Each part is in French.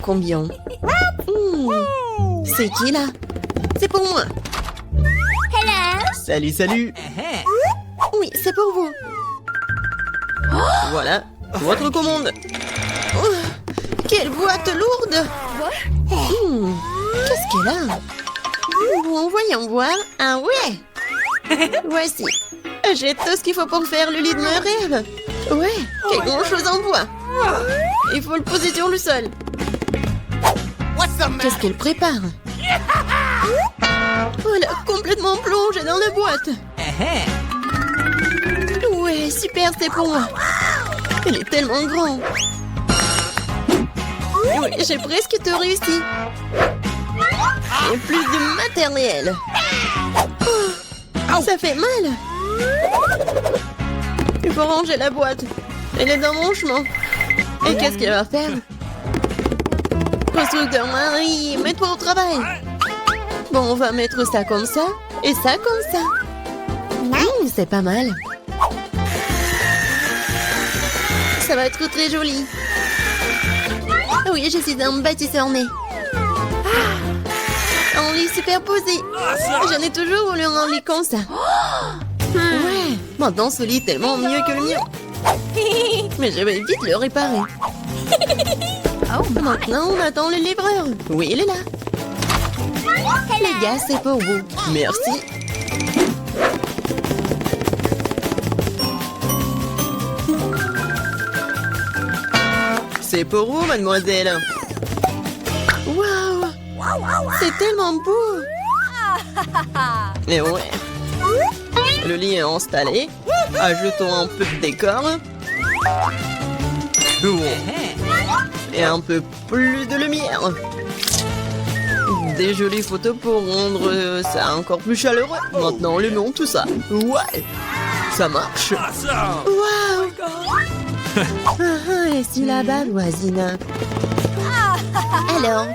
combien. C'est qui là? C'est pour moi. Salut, salut. Oui, c'est pour vous. Voilà, votre commande. Oh, quelle boîte lourde. Qu'est-ce qu'elle a? Bon, voyons voir. Ah ouais. Voici. J'ai tout ce qu'il faut pour faire le lit de mes rêves. Ouais, quelle grande chose en bois. Il faut le poser sur le sol. Qu'est-ce qu'elle prépare? Oh, elle a complètement plongé dans la boîte. Ouais, super, c'est pour moi. Elle est tellement grande. Oui, j'ai presque tout réussi. Et plus de matériel. Oh, ça fait mal. Il faut ranger la boîte. Elle est dans mon chemin. Et qu'est-ce qu'elle va faire? Constructeur Marie, mets-toi au travail. Bon, on va mettre ça comme ça et ça comme ça. C'est pas mal. Ça va être très joli. Oui, je suis un bâtisseur né. Un lit superposé. J'en ai toujours voulu un lit comme ça. Ouais, maintenant ce lit est tellement mieux que le mien. Mais je vais vite le réparer. Maintenant, on attend le livreur. Oui, il est là. Les gars, c'est pour vous. Merci. C'est pour vous, mademoiselle. Waouh! C'est tellement beau! Et ouais. Le lit est installé. Ajoutons un peu de décor. Et un peu plus de lumière. Des jolies photos pour rendre ça encore plus chaleureux. Maintenant, allumons tout ça. Ouais, ça marche. Waouh! Et si là-bas, voisine? Alors,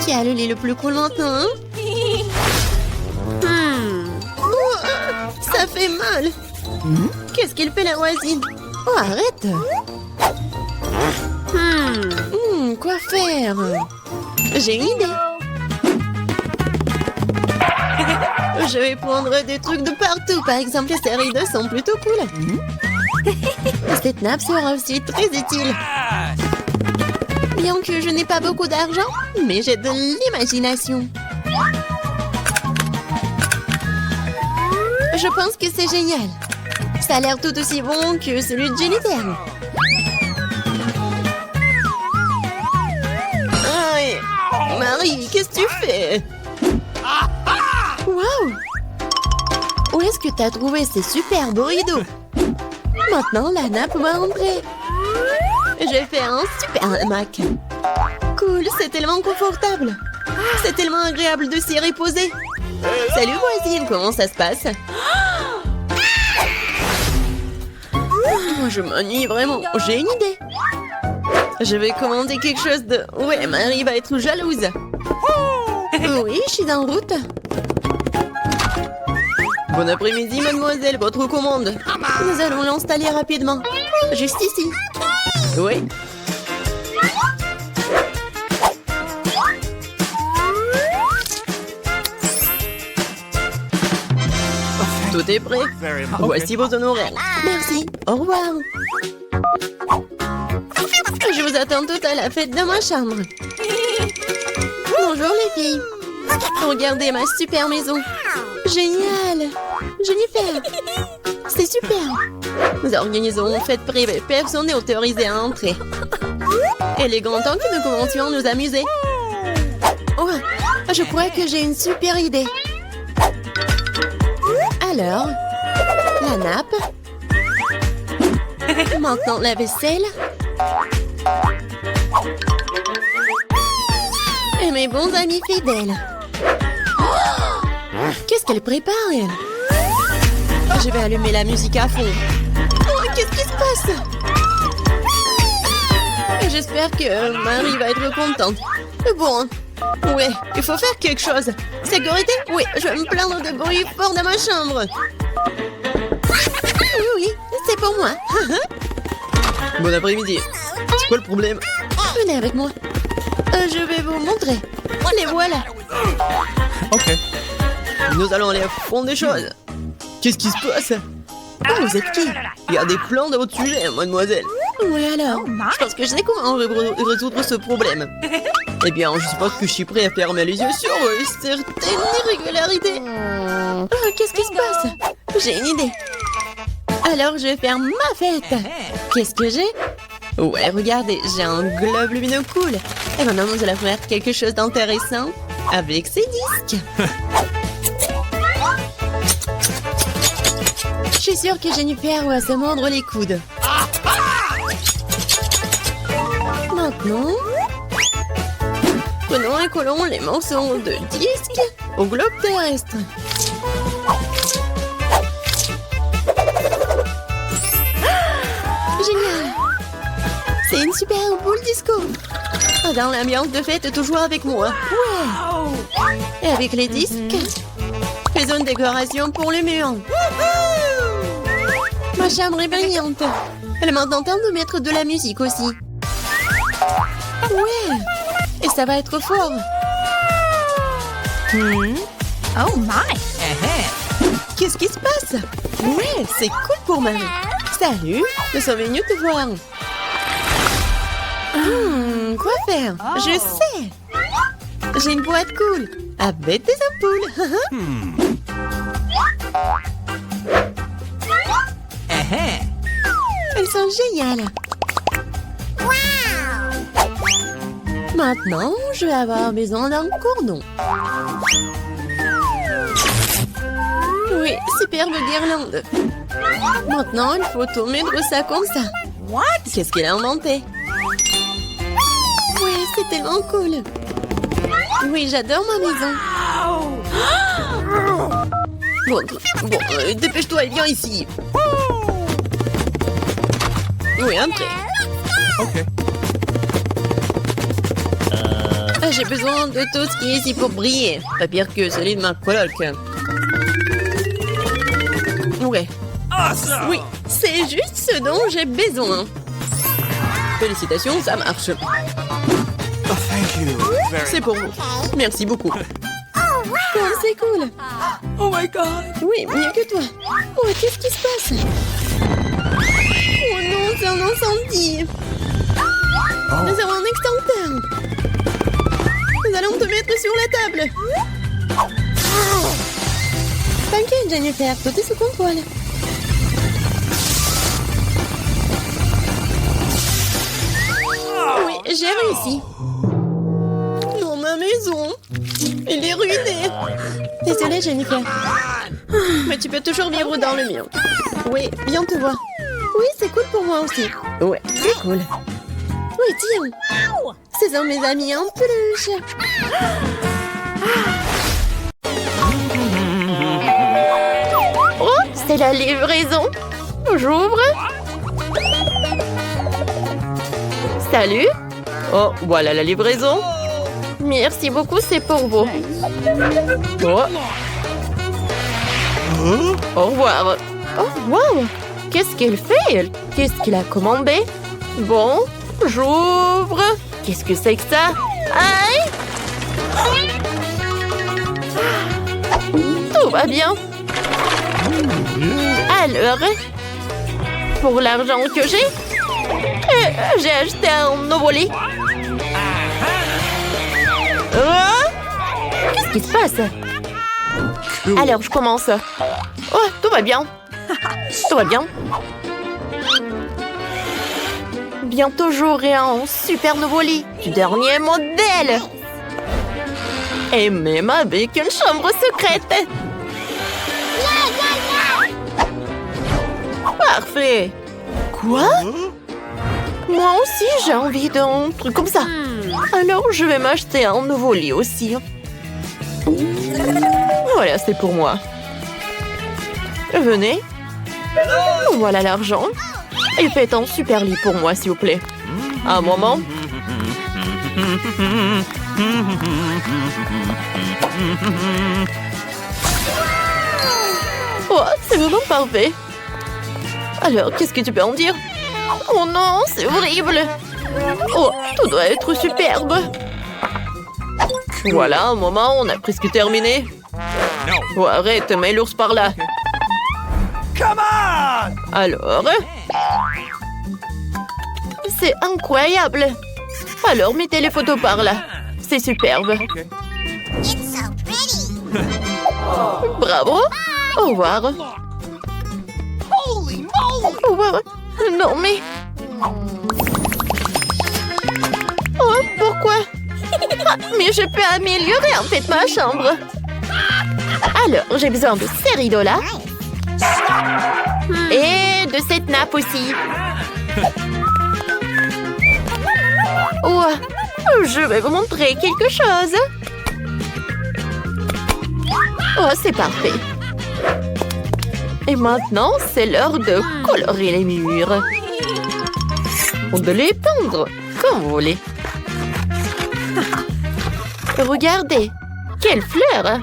qui a le lit le plus cool maintenant? Ça fait mal. Qu'est-ce qu'il fait la voisine? Oh, arrête! Quoi faire? J'ai une idée. Je vais prendre des trucs de partout. Par exemple, ces rideaux sont plutôt cool. Cette nappe sera aussi très utile. Bien que je n'ai pas beaucoup d'argent, mais j'ai de l'imagination. Je pense que c'est génial. Ça a l'air tout aussi bon que celui de Jennifer. Aïe! Marie, qu'est-ce que tu fais? Waouh! Où est-ce que tu as trouvé ces super beaux rideaux? Maintenant, la nappe va entrer. Je vais faire un super hamac. Cool, c'est tellement confortable. C'est tellement agréable de s'y reposer. Salut voisine, comment ça se passe? Je m'ennuie vraiment. J'ai une idée. Je vais commander quelque chose de... Ouais, Marie va être jalouse. Oui, je suis en route. Bon après-midi, mademoiselle, votre commande. Nous allons l'installer rapidement. Juste ici. Oui. Tout est prêt. Voici vos honoraires. Merci. Au revoir. Je vous attends toutes à la fête de ma chambre. Bonjour les filles. Regardez ma super maison. Génial. Jennifer. C'est super. Nous organisons une fête privée. Personne n'est autorisé à entrer. Il est grand temps que nous commencions à nous amuser. Oh, je crois que j'ai une super idée. Alors, la nappe. Maintenant, la vaisselle. Et mes bons amis fidèles. Qu'est-ce qu'elle prépare, elle? Je vais allumer la musique à fond. Oh, qu'est-ce qui se passe? J'espère que Marie va être contente. Bon, ouais, il faut faire quelque chose. Sécurité? Oui, je vais me plaindre de bruit fort dans ma chambre. Oui, oui, c'est pour moi. Bon après-midi. C'est quoi le problème? Venez avec moi. Je vais vous montrer. Les voilà. Ok. Nous allons aller au fond des choses. Qu'est-ce qui se passe? Oh, vous êtes qui? Il y a des plans de votre sujet, mademoiselle. Oui, alors. Je pense que je sais comment résoudre ce problème. Eh bien, je suppose que je suis prêt à fermer les yeux sur Certaines irrégularités. Oh, qu'est-ce qui se passe? J'ai une idée. Alors, je vais faire ma fête. Qu'est-ce que j'ai? Ouais, regardez, j'ai un globe lumineux cool. Et maintenant, nous allons faire quelque chose d'intéressant avec ces disques. Je suis sûre que Jennifer va se mordre les coudes. Maintenant, prenons et collons les morceaux de disques au globe terrestre. Génial! C'est une super boule disco. Dans l'ambiance de fête, toujours avec moi. Ouais! Et avec les disques, faisons une décoration pour le mur. Ma chambre est brillante. Elle est maintenant temps de mettre de la musique aussi. Ouais! Et ça va être fort. Oh my! Qu'est-ce qui se passe? Ouais, c'est cool pour Marie. Salut, nous sommes venus te voir. Quoi faire? Je sais. J'ai une boîte cool avec des ampoules. Elles sont géniales. Maintenant, je vais avoir besoin d'un cordon. Oui, superbe guirlande. Maintenant, il faut tout mettre ça comme ça. What? Qu'est-ce qu'elle a inventé? Oui, c'est tellement cool. Oui, j'adore ma maison. Bon, dépêche-toi et viens ici. Oui, entrez. Ok. J'ai besoin de tout ce qui est ici pour briller. Pas pire que celui de ma coloc. Ouais. Oui, c'est juste ce dont j'ai besoin. Félicitations, ça marche. C'est pour vous. Merci beaucoup. Oh, c'est cool. Oh my god. Oui, mieux que toi. Oh, qu'est-ce qui se passe? Oh non, c'est un incendie. Nous avons un extincteur. Nous allons te mettre sur la table. T'inquiète, Jennifer, tout est sous contrôle. Oui, j'ai réussi. Dans ma maison. Elle est ruinée. Désolée, Jennifer. Mais tu peux toujours vivre dans le mien. Oui, viens te voir. Oui, c'est cool pour moi aussi. Ouais, c'est cool. Oui, tiens. Ce sont mes amis en peluche. Oh, c'est la livraison. J'ouvre. Salut. Oh, voilà la livraison. Merci beaucoup, c'est pour vous. Oh. Au revoir. Oh, wow. Qu'est-ce qu'elle fait, elle? Qu'est-ce qu'elle a commandé? Bon, j'ouvre. Qu'est-ce que c'est que ça? Aïe! Tout va bien. Alors, pour l'argent que j'ai acheté un nouveau lit. Qu'est-ce qui se passe? Alors, je commence. Oh, tout va bien. Tout va bien. Bientôt, j'aurai un super nouveau lit du dernier modèle. Et même avec une chambre secrète. Parfait. Quoi? Moi aussi, j'ai envie d'un truc comme ça. Alors, je vais m'acheter un nouveau lit aussi. Voilà, c'est pour moi. Venez. Voilà l'argent. Et faites un super lit pour moi, s'il vous plaît. Un moment. Oh, c'est vraiment parfait. Alors, qu'est-ce que tu peux en dire? Oh non, c'est horrible. Oh, tout doit être superbe. Voilà, un moment, on a presque terminé. Oh, arrête, mets l'ours par là. Alors? C'est incroyable. Alors, mettez les photos par là. C'est superbe. Bravo. Au revoir. Au revoir. Non, mais... Oh, pourquoi? Ah, mais je peux améliorer en fait ma chambre. Alors, j'ai besoin de ces rideaux-là. Et de cette nappe aussi. Oh, je vais vous montrer quelque chose. Oh, c'est parfait. Et maintenant, c'est l'heure de colorer les murs. Ou de les peindre, comme vous voulez. Regardez, quelle fleur!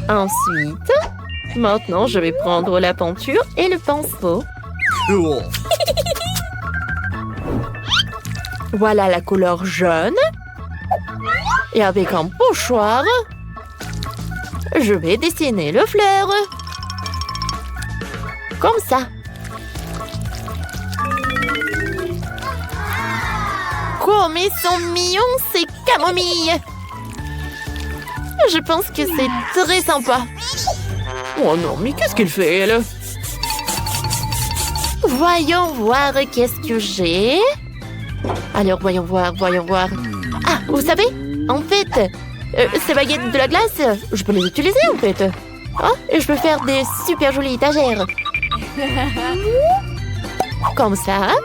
Ensuite, maintenant, je vais prendre la peinture et le pinceau. Voilà la couleur jaune. Et avec un pochoir, je vais dessiner le fleur. Comme ça. Comme ils sont mignons, ces camomilles. Je pense que c'est très sympa. Oh non, mais qu'est-ce qu'elle fait, elle? Voyons voir qu'est-ce que j'ai. Alors, voyons voir. Ah, vous savez, en fait, ces baguettes de la glace, je peux les utiliser, en fait. Ah, et je peux faire des super jolies étagères. Comme ça.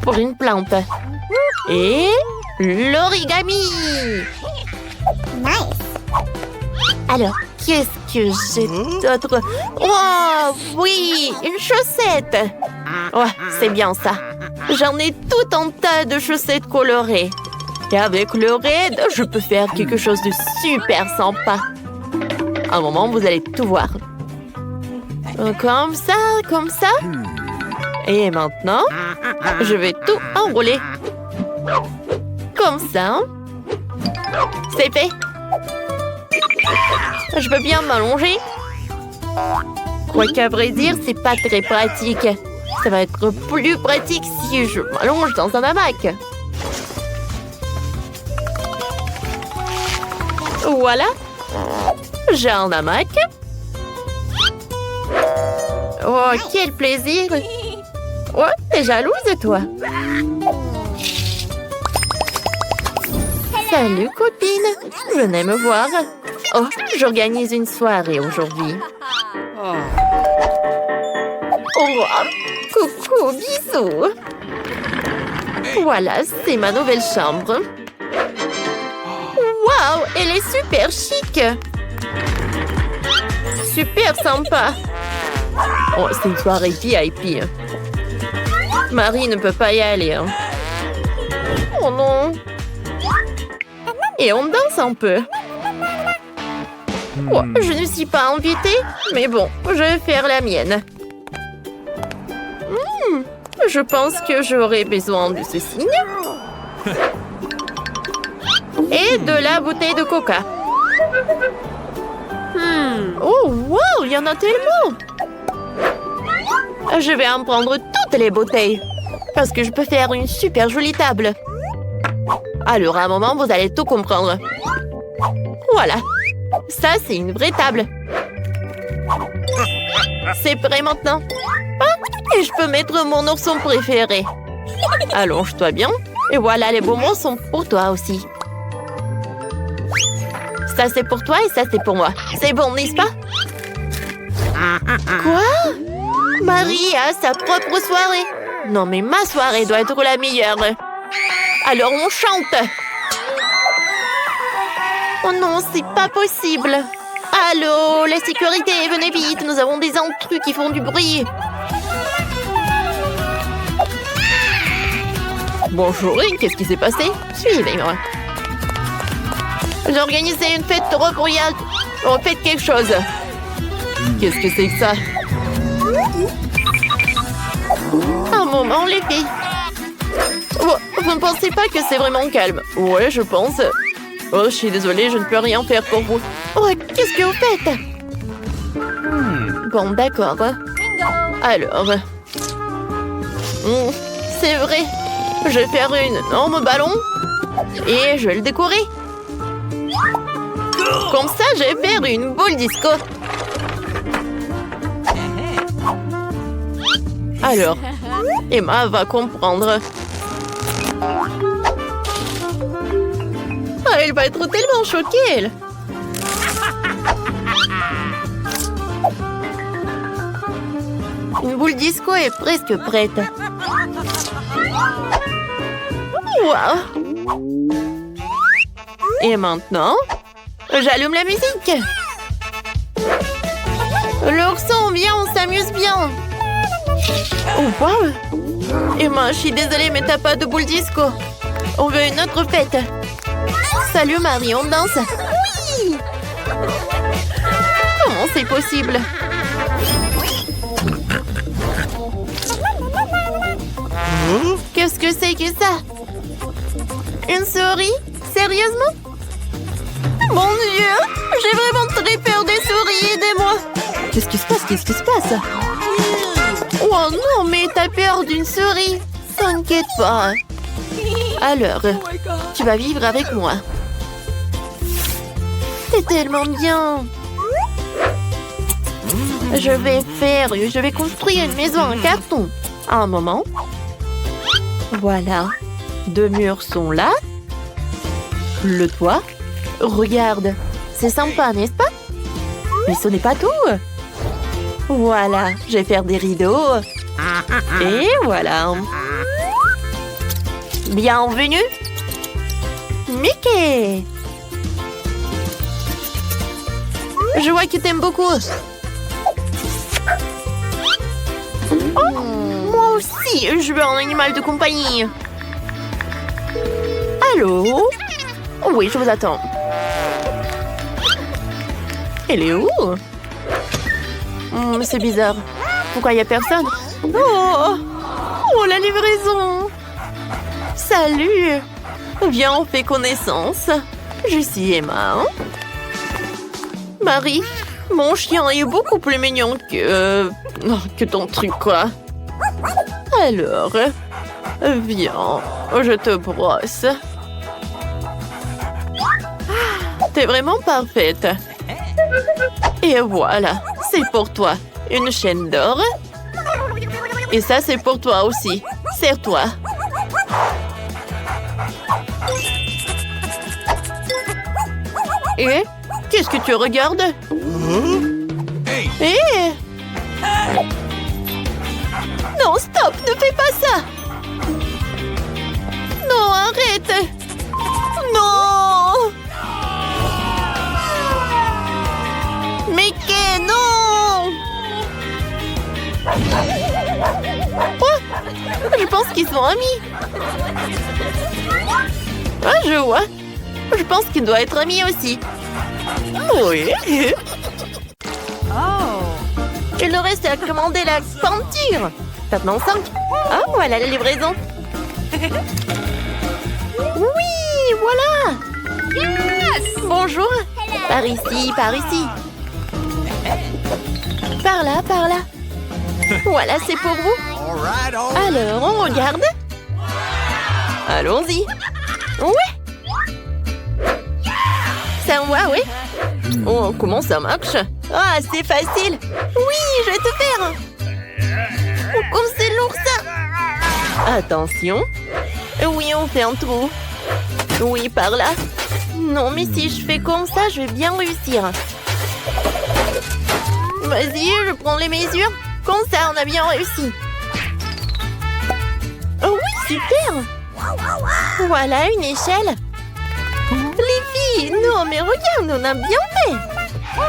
Pour une plante. Et l'origami. Alors, qu'est-ce que j'ai d'autre? Oh, oui, une chaussette. Oh, c'est bien ça. J'en ai tout un tas de chaussettes colorées. Et avec le raid, je peux faire quelque chose de super sympa. Un moment, vous allez tout voir. Comme ça. Et maintenant, je vais tout enrouler. Comme ça. C'est fait. Je peux bien m'allonger. Quoiqu'à vrai dire, c'est pas très pratique. Ça va être plus pratique si je m'allonge dans un hamac. Voilà. J'ai un hamac. Oh, quel plaisir. Oh, t'es jalouse, toi? Salut, copine. Venez me voir. Oh, j'organise une soirée aujourd'hui. Oh, coucou, bisous. Voilà, c'est ma nouvelle chambre. Waouh, elle est super chic. Super sympa. Oh, c'est une soirée VIP. Marie ne peut pas y aller. Oh non. Et on danse un peu. Oh, je ne suis pas invitée, mais bon, je vais faire la mienne. Je pense que j'aurai besoin de ce signe. Et de la bouteille de coca. Oh, wow, il y en a tellement. Je vais en prendre toutes les bouteilles. Parce que je peux faire une super jolie table. Alors, à un moment, vous allez tout comprendre. Voilà. Ça, c'est une vraie table. C'est prêt maintenant. Ah, et je peux mettre mon ourson préféré. Allonge-toi bien. Et voilà, les bonbons sont pour toi aussi. Ça, c'est pour toi et ça, c'est pour moi. C'est bon, n'est-ce pas? Quoi? Marie a sa propre soirée. Non, mais ma soirée doit être la meilleure. Alors, on chante. Oh non, c'est pas possible. Allô, la sécurité, venez vite. Nous avons des intrus qui font du bruit. Bonjour, qu'est-ce qui s'est passé? Suivez-moi. J'ai organisé une fête trop bruyante. On fait quelque chose. Qu'est-ce que c'est que ça? Un moment, les filles. Oh, vous ne pensez pas que c'est vraiment calme? Ouais, je pense. Oh, je suis désolée, je ne peux rien faire pour vous. Oh, qu'est-ce que vous faites? Bon, d'accord. Alors... c'est vrai. Je vais faire une énorme ballon et je vais le décorer. Comme ça, je vais faire une boule disco. Alors, Emma va comprendre. Ah, elle va être tellement choquée, elle. Une boule disco est presque prête. Wow. Et maintenant, j'allume la musique. L'ourson, viens, on s'amuse bien. Oh, wow. Emma, je suis désolée, mais t'as pas de boule disco. On veut une autre fête. Salut Marie, on danse. Oui. Comment c'est possible? Qu'est-ce que c'est que ça? Une souris? Sérieusement? Mon Dieu! J'ai vraiment très peur des souris, aidez-moi! Qu'est-ce qui se passe? Qu'est-ce qui se passe? Oh non, mais t'as peur d'une souris? T'inquiète pas. Alors, tu vas vivre avec moi. C'est tellement bien. Je vais construire une maison en carton. Un moment. Voilà. 2 murs sont là. Le toit. Regarde. C'est sympa, n'est-ce pas? Mais ce n'est pas tout. Voilà. Je vais faire des rideaux. Et voilà. Bienvenue. Mickey. Je vois que t'aimes beaucoup. Oh, moi aussi, je veux un animal de compagnie. Allô? Oui, je vous attends. Elle est où? C'est bizarre. Pourquoi il n'y a personne? Oh, la livraison. Salut. Viens, on fait connaissance. Je suis Emma. Marie, mon chien est beaucoup plus mignon que ton truc, quoi. Alors, viens, je te brosse. T'es vraiment parfaite. Et voilà, c'est pour toi. Une chaîne d'or. Et ça, c'est pour toi aussi. Serre-toi. Et qu'est-ce que tu regardes? Hé! Non, stop! Ne fais pas ça! Non, arrête! Non! Mickey, non! Quoi? Je pense qu'ils sont amis. Ah, je vois. Je pense qu'il doit être ami aussi. Oui. Il nous reste à commander la peinture. Maintenant 5. Ah, voilà la livraison. Oui, voilà. Yes! Bonjour. Par ici, par ici. Par là, par là. Voilà, c'est pour vous. Alors, on regarde. Allons-y. Ouais. C'est à moi, oui. Oh, comment ça marche? Ah, c'est facile. Oui, je vais te faire. Oh, comme c'est lourd, ça. Attention. Oui, on fait un trou. Oui, par là. Non, mais si je fais comme ça, je vais bien réussir. Vas-y, je prends les mesures. Comme ça, on a bien réussi. Oh oui, super. Voilà une échelle. Les filles, non, mais regarde, on a bien fait.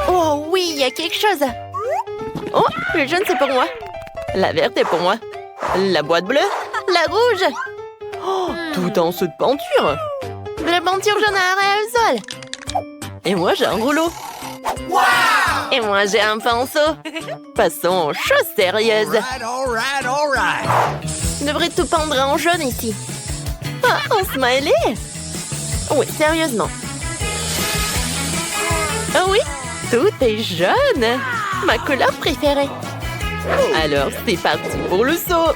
Oh oui, il y a quelque chose. Oh, le jaune, c'est pour moi. La verte est pour moi. La boîte bleue. La rouge. Oh, tout en dessous de peinture. De la peinture jaune à aérosol. Et moi, j'ai un rouleau. Wow! Et moi, j'ai un pinceau. Passons aux choses sérieuses. All right. Je devrais tout peindre en jaune ici. Ah, un smiley? Oui, sérieusement. Ah oui, tout est jaune. Ma couleur préférée. Alors, c'est parti pour le saut.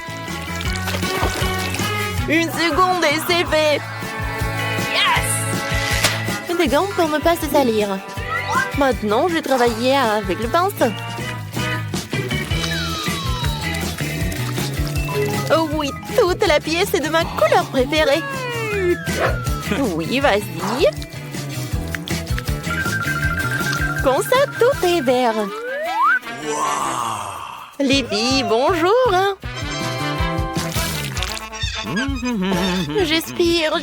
Une seconde et c'est fait. Yes! Des gants pour ne pas se salir. Maintenant, je vais travailler avec le pinceau. Oh oui, toute la pièce est de ma couleur préférée. Oui, vas-y. Comme ça, tout est vert. Les filles, bonjour. J'expire.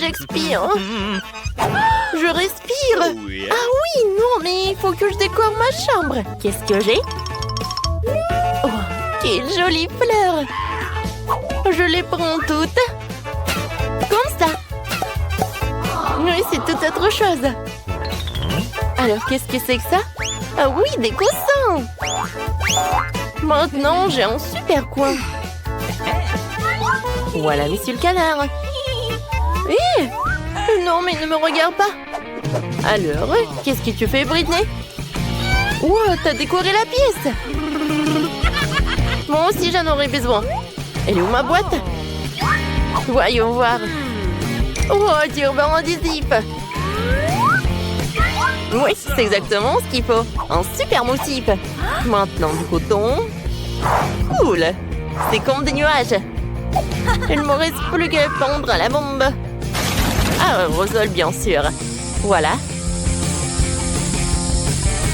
Je respire. Ah oui, non, mais il faut que je décore ma chambre. Qu'est-ce que j'ai? Oh, quelle jolie fleur. Je les prends toutes. Comme ça. Oui, c'est tout autre chose. Alors, qu'est-ce que c'est que ça? Ah oui, des coussins. Maintenant, j'ai un super coin. Voilà, monsieur le canard. Hé! Non, mais ne me regarde pas. Alors, qu'est-ce que tu fais, Britney? Wow, t'as décoré la pièce. Moi aussi, j'en aurais besoin. Elle est où ma boîte? Voyons voir. Oh, du ruban adhésif. Oui, c'est exactement ce qu'il faut. Un super motif. Maintenant, du coton. Cool. C'est comme des nuages. Il ne me reste plus qu'à pendre à la bombe. Aérosol, bien sûr. Voilà.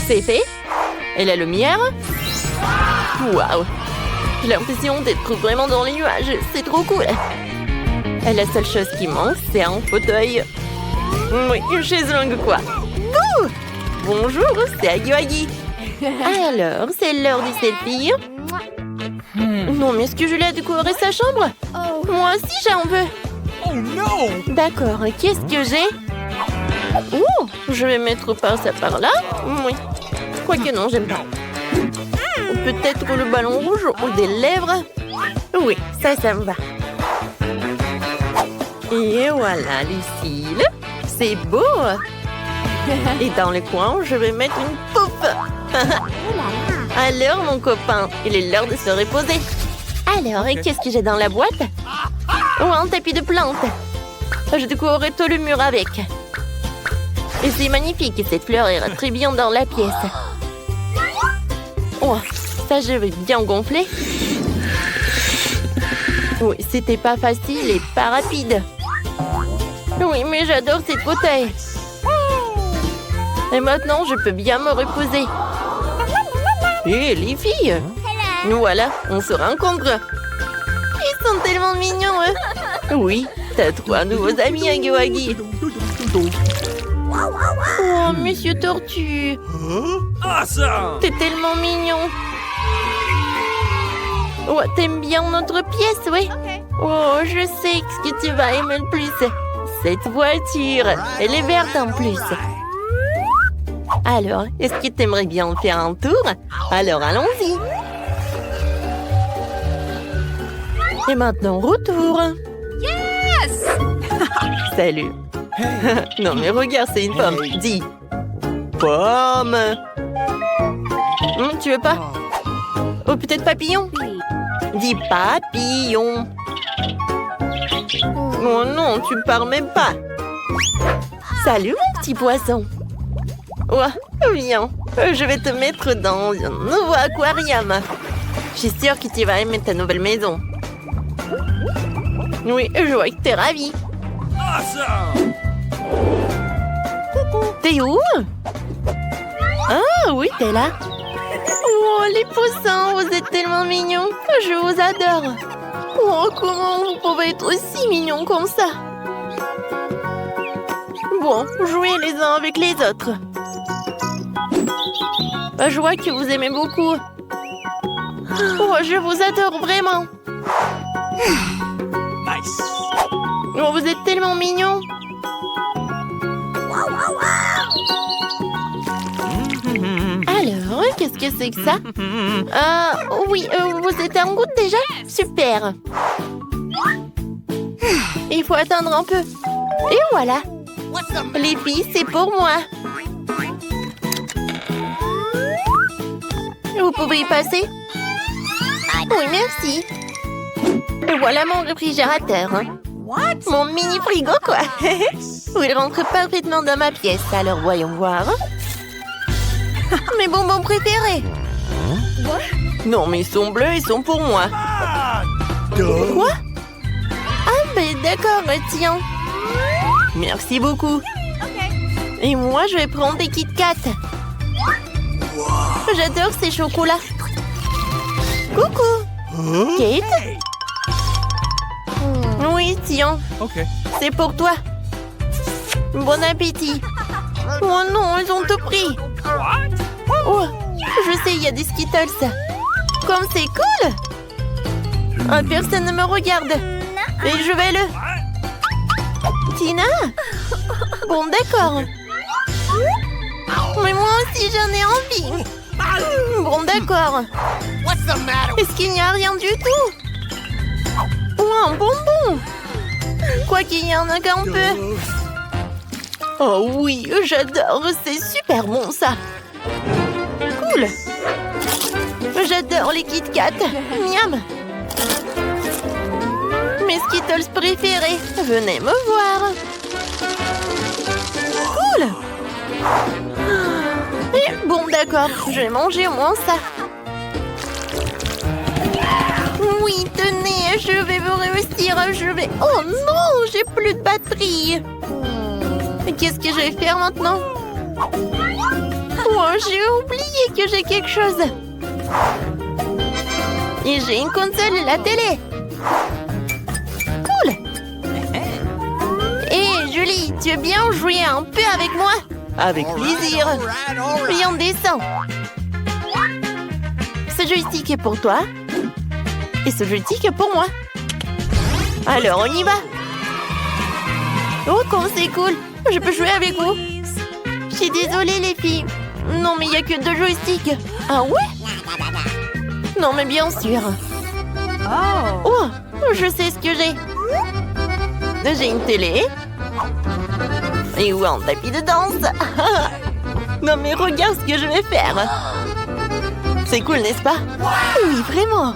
C'est fait. Et la lumière. Waouh. J'ai l'impression d'être vraiment dans les nuages. C'est trop cool. Et la seule chose qui manque, c'est un fauteuil. Oui, une chaise longue quoi. Bouh! Bonjour, c'est Agui. Alors, c'est l'heure du selfie. Non, mais est-ce que je l'ai décoré sa chambre? Moi aussi, j'en veux. Oh non! D'accord, qu'est-ce que j'ai? Oh, je vais mettre par ça par là. Oui. Quoique non, j'aime pas. Ou peut-être le ballon rouge ou des lèvres. Oui, ça me va. Et voilà, les cils. C'est beau. Et dans le coin, je vais mettre une poupe. Alors, mon copain, il est l'heure de se reposer. Alors, qu'est-ce que j'ai dans la boîte? Oh, un tapis de plantes. Je décorerai tout le mur avec. Et c'est magnifique, cette fleur ira très bien dans la pièce. Oh, ça, je vais bien gonfler. Oui, c'était pas facile et pas rapide. Oui, mais j'adore cette fauteuil. Et maintenant, je peux bien me reposer. Hé, les filles! Voilà, on se rencontre. Ils sont tellement mignons, eux. Oui, t'as 3 nouveaux amis, Agui. Oh, Monsieur Tortue. Awesome! T'es tellement mignon. Oh, t'aimes bien notre pièce, oui? Oh, je sais ce que tu vas aimer le plus. Cette voiture. Elle est verte en plus. Alors, est-ce que t'aimerais bien faire un tour? Alors, allons-y. Et maintenant, retour. Yes! Salut. Non, mais regarde, c'est une pomme. Dis. Pomme. Tu veux pas? Oh, peut-être papillon? Dis papillon. Oh non, tu me parles même pas. Salut, mon petit poisson. Ouais, viens. Je vais te mettre dans un nouveau aquarium. Je suis sûre que tu vas aimer ta nouvelle maison. Oui, je vois que t'es ravie. Awesome! T'es où? Ah oui, t'es là. Oh, les poussins, vous êtes tellement mignons. Je vous adore. Oh, comment vous pouvez être aussi mignons comme ça? Bon, jouez les uns avec les autres. Je vois que vous aimez beaucoup. Oh, je vous adore vraiment. Nice! Oh, vous êtes tellement mignons. Alors, qu'est-ce que c'est que ça? Oui, vous êtes en route déjà? Super. Il faut attendre un peu. Et voilà. Les filles, c'est pour moi. Vous pouvez y passer? Oui, merci. Voilà mon réfrigérateur. Mon mini frigo, quoi. Il rentre parfaitement dans ma pièce. Alors, voyons voir. Mes bonbons préférés. Non, mais ils sont bleus, ils sont pour moi. Quoi? Ah, ben d'accord, tiens. Merci beaucoup. Et moi, je vais prendre des Kit Kat. J'adore ces chocolats. Coucou. Kate? Oui, tiens. Okay. C'est pour toi. Bon appétit. Oh non, ils ont tout pris. Oh, je sais, il y a des Skittles. Comme c'est cool. Oh, personne ne me regarde. Et je vais le... Tina? Bon, d'accord. Mais moi aussi, j'en ai envie. Bon, d'accord. Est-ce qu'il n'y a rien du tout? Oh, un bonbon. Quoi qu'il y en a qu'un peu. Oh oui, j'adore. C'est super bon, ça. Cool. J'adore les Kit Kat. Miam. Mes Skittles préférés. Venez me voir. Cool. Et bon, d'accord. Je vais manger au moins ça. Oui, tenez, je vais vous réussir. Je vais... Oh non, j'ai plus de batterie. Qu'est-ce que je vais faire maintenant? Oh, j'ai oublié que j'ai quelque chose. Et j'ai une console et la télé. Cool. Hé, Julie, tu veux bien jouer un peu avec moi? Avec plaisir. Viens, descends. Ce joystick est pour toi. Et ce joystick est pour moi. Alors, on y va. Oh, comme c'est cool. Je peux jouer avec vous. Je suis désolée, les filles. Non, mais il n'y a que 2 joysticks. Ah ouais? Non, mais bien sûr. Oh, je sais ce que j'ai. J'ai une télé. Et un tapis de danse. Non, mais regarde ce que je vais faire. C'est cool, n'est-ce pas? Oui, vraiment.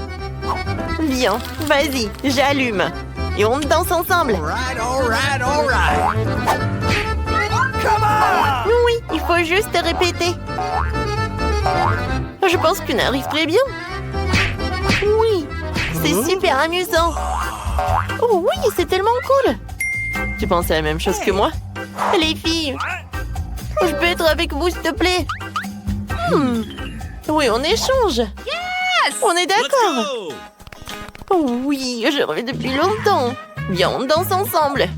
Viens, vas-y, j'allume. Et on danse ensemble. Oui, il faut juste répéter. Je pense qu'on arrive très bien. Oui, c'est super amusant. Oh oui, c'est tellement cool. Tu penses à la même chose que moi? Les filles, je peux être avec vous, s'il te plaît? Oui, on échange. On est d'accord. Oh oui, je rêve depuis longtemps. Viens, on danse ensemble.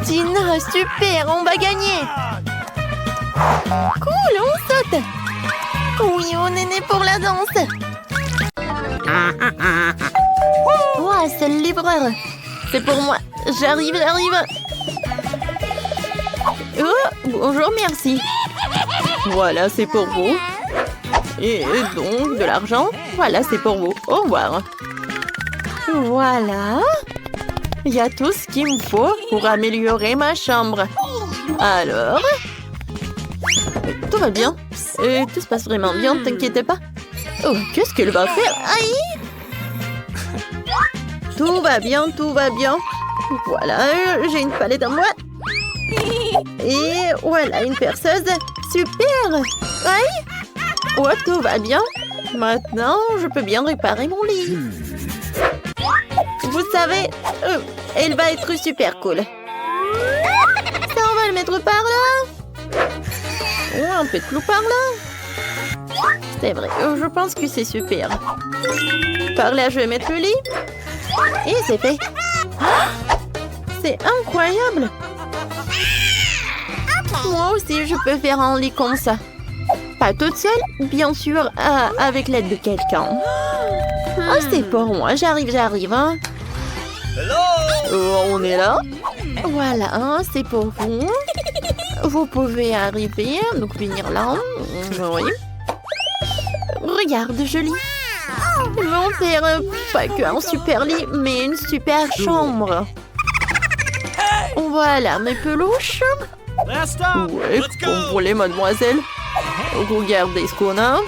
Tina, super, on va gagner. Cool, on saute. Oui, on est né pour la danse. Oh, c'est le livreur. C'est pour moi. J'arrive. Oh, bonjour, merci. Voilà, c'est pour vous. Et donc, de l'argent. Voilà, c'est pour vous. Au revoir. Voilà. Il y a tout ce qu'il me faut pour améliorer ma chambre. Alors... Tout va bien. Tout se passe vraiment bien, ne t'inquiète pas. Oh, qu'est-ce qu'elle va faire? Aïe! Tout va bien, tout va bien. Voilà, j'ai une palette en bois. Et voilà, une perceuse. Super! Aïe! Oh, tout va bien. Maintenant, je peux bien réparer mon lit. Vous savez, elle va être super cool. Ça, on va le mettre par là. Oh, un peu de clou par là. C'est vrai, je pense que c'est super. Par là, je vais mettre le lit. Et c'est fait. Ah, c'est incroyable. Moi aussi, je peux faire un lit comme ça. Pas toute seule, bien sûr, avec l'aide de quelqu'un. Oh, c'est pour moi, j'arrive, hein. On est là. Voilà, c'est pour vous. Vous pouvez arriver, donc venir là. Oui. Regarde, joli. Ils vont faire pas qu'un super lit, mais une super chambre. Voilà mes peluches. Last stop. Ouais, Let's go. contrôlez, mademoiselle. Regardez ce qu'on a.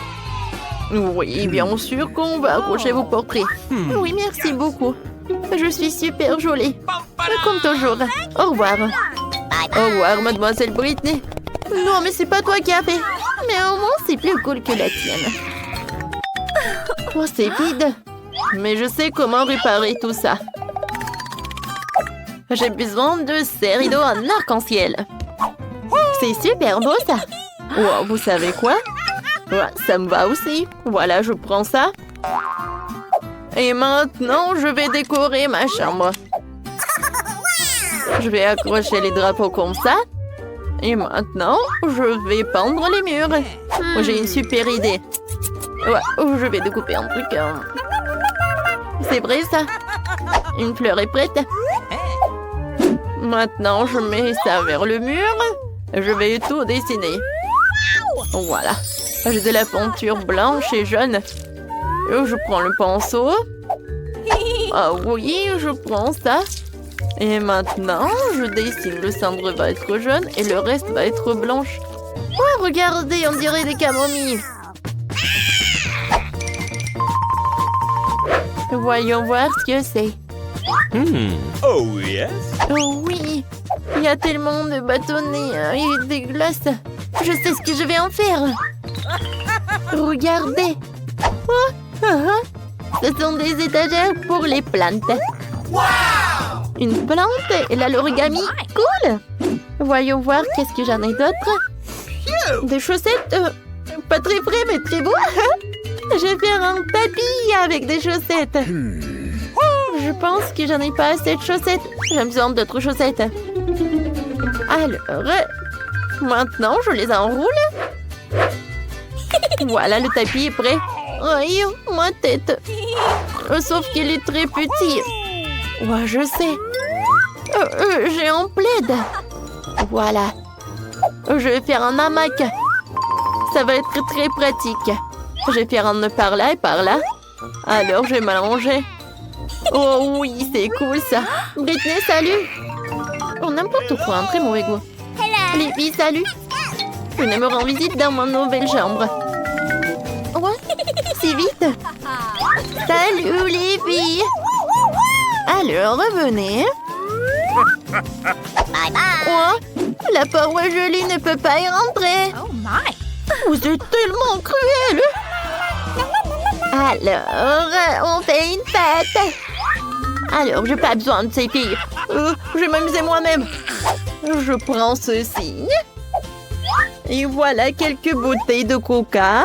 Oui, bien sûr qu'on va accrocher vos portraits. Oui, merci beaucoup. Je suis super jolie. Comme toujours. Au revoir. Au revoir, mademoiselle Britney. Non, mais c'est pas toi qui as fait. Mais au moins, c'est plus cool que la tienne. Oh, c'est vide. Mais je sais comment réparer tout ça. J'ai besoin de ces rideaux en arc-en-ciel. C'est super beau, ça. Wow, vous savez quoi? Ouais, ça me va aussi. Voilà, je prends ça. Et maintenant, je vais décorer ma chambre. Je vais accrocher les drapeaux comme ça. Et maintenant, je vais peindre les murs. J'ai une super idée. Ouais, je vais découper un truc. C'est vrai, ça? Une fleur est prête. Maintenant, je mets ça vers le mur. Je vais tout dessiner. Voilà. J'ai de la peinture blanche et jaune. Je prends le pinceau. Ah oui, je prends ça. Et maintenant, je dessine. Le centre va être jaune et le reste va être blanche. Oh, regardez, on dirait des camomilles. Voyons voir ce que c'est. Oh yes. Oh oui, il y a tellement de bâtonnets et des glaces. Je sais ce que je vais en faire. Regardez. Oh, ce sont des étagères pour les plantes. Une plante et là l'origami. Cool. Voyons voir qu'est-ce que j'en ai d'autre. Des chaussettes. Pas très frais mais très beau. Je vais faire un tapis avec des chaussettes. Je pense que j'en ai pas assez de chaussettes. J'ai besoin d'autres chaussettes. Alors, maintenant, je les enroule. Voilà, le tapis est prêt. Aïe, ma tête. Sauf qu'il est très petit. Ouais, je sais. J'ai un plaid. Voilà. Je vais faire un hamac. Ça va être très pratique. Je vais faire un nœud par là et par là. Alors, je vais m'allonger. Oh oui, c'est cool ça. Britney, salut. Oh, n'importe quoi, un très mauvais goût. Les filles, salut. Venez me rendre visite dans ma nouvelle chambre. Ouais, si vite. Salut les filles. Alors, revenez. Oh, la paroi jolie ne peut pas y rentrer. Oh my. Vous êtes tellement cruel. Alors, on fait une fête. Alors, j'ai pas besoin de ces filles. Je vais m'amuser moi-même. Je prends ceci. Et voilà quelques bouteilles de coca.